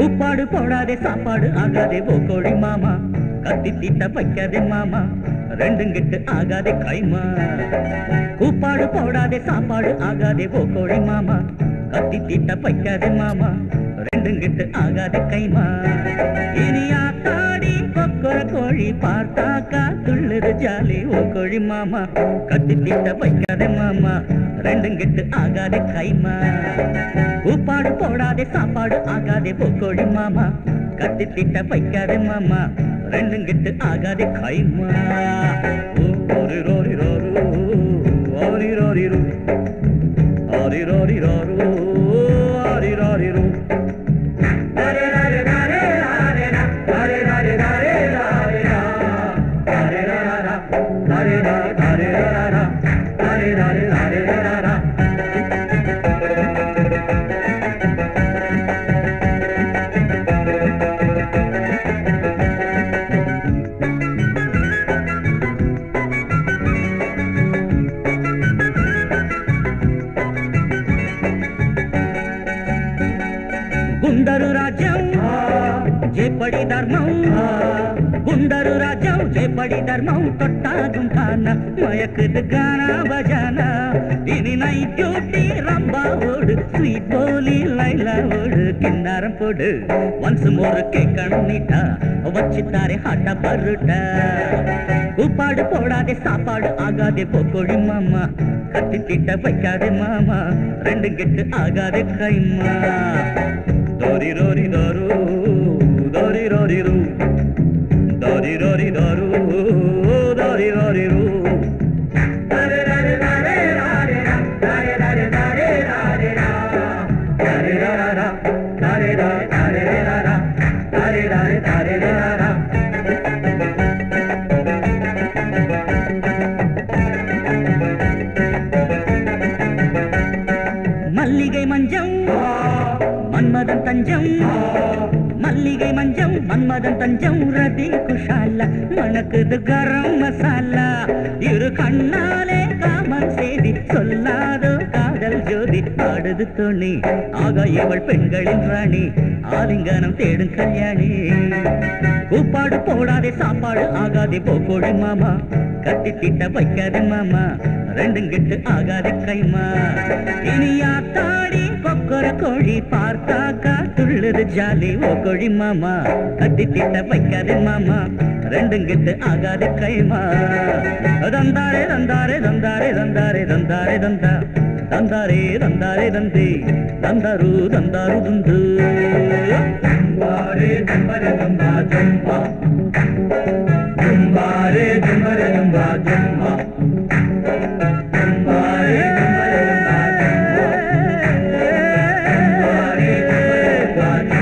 உப்பாடு போடாதே சாப்பாடு ஆகாதே ஓ கோழி மாமா, கத்தி தீட்ட வைக்காதே மாமா, ரெண்டும் கெட்டு ஆகாதே கைமா. உப்பாடு போடாதே சாப்பாடு ஆகாதே ஓ கோழி மாமா, கத்தி தீட்ட வைக்காதே மாமா, ரெண்டும் கெட்டு ஆகாதே கைமா. இனி ஆத்தாடி கொக்கர கோழி பார்த்தாக்கா துள்ளுது ஜாலி ஓ கோழி மாமா, கத்தி தீட்ட வைக்காதே மாமா, ரெண்டும் கெட்டு ஆகாதே கைமா. உப்பாடு போடாதே சாப்பாடு ஆகாதே ஓ கோழி மாமா, கத்தி தீட்ட வைக்காதே மாமா, ரெண்டும் கெட்டு ஆகாதே கைமா. ஓரி ரோரி ரோரு ஓரி ரோரி ரூ ஓரி ரோரி ரோரு ஓரி ரோரி ரூ. గుండరు రాజ్యం చేపడి ధర్మం, గుండరు రాజ్యం చేపడి ధర్మం, தொட்டாகும்கான மயக்குது கானா பஜானா. இனி நைட் டியூட்டி ரம்பா ஓடு, ஸ்வீட் போலி லைலா ஓடு, கிண்ணாரம் போடு ஒன்ஸ் மோர் கேட்கணும் நீட்டா, வச்சுத்தாரே ஹாட்டா பருட்டா. உப்பாடு போடாதே சாப்பாடு ஆகாதே ஓ கோழி மாமா, கத்தி தீட்ட வைக்காதே மாமா, ரெண்டும் கெட்டு ஆகாதே கைமா. Dori rori daru, dori rori ru, dori rori daru, dori rori ru. Dare dare dare dare dare dare dare dare dare dare dare dare dare dare dare dare dare. மல்லிகை மஞ்சம் மன்மதன் தஞ்சம், மல்லிகை மஞ்சம் மன்மதன் தஞ்சம், ரதி குஷால மணக்குது கரம் மசாலா. இரு கண்ணாலே காமன் செய்தி சொல்லாதோ காதல் ஜோதி, ஆடுது தோணி ஆக இவள் பெண்களின் ராணி, ஆலிங்கனம் தேடும் கல்யாணி. கூப்பாடு போடாதே சாப்பாடு ஆகாதே ஓ கோழி மாமா, கத்தி தீட்ட வைக்காதே மாமா, ரெண்டும் கெட்டு ஆகாதே கைமா. இனி ஆத்தாடி கொக்கர கோழி பார்த்தாக்கா துள்ளுது ஜாலி ஓ கோழி மாமா, கத்தி தீட்ட வைக்காதே மாமா, ரெண்டும் கெட்டு ஆகாதே கைமா. தந்தாரே தந்தாரே தந்தாரே தந்தாரே தந்தாரே தந்தா தந்தாரே தந்தாரே தந்தி தந்தாரு தந்தாரு துந்து.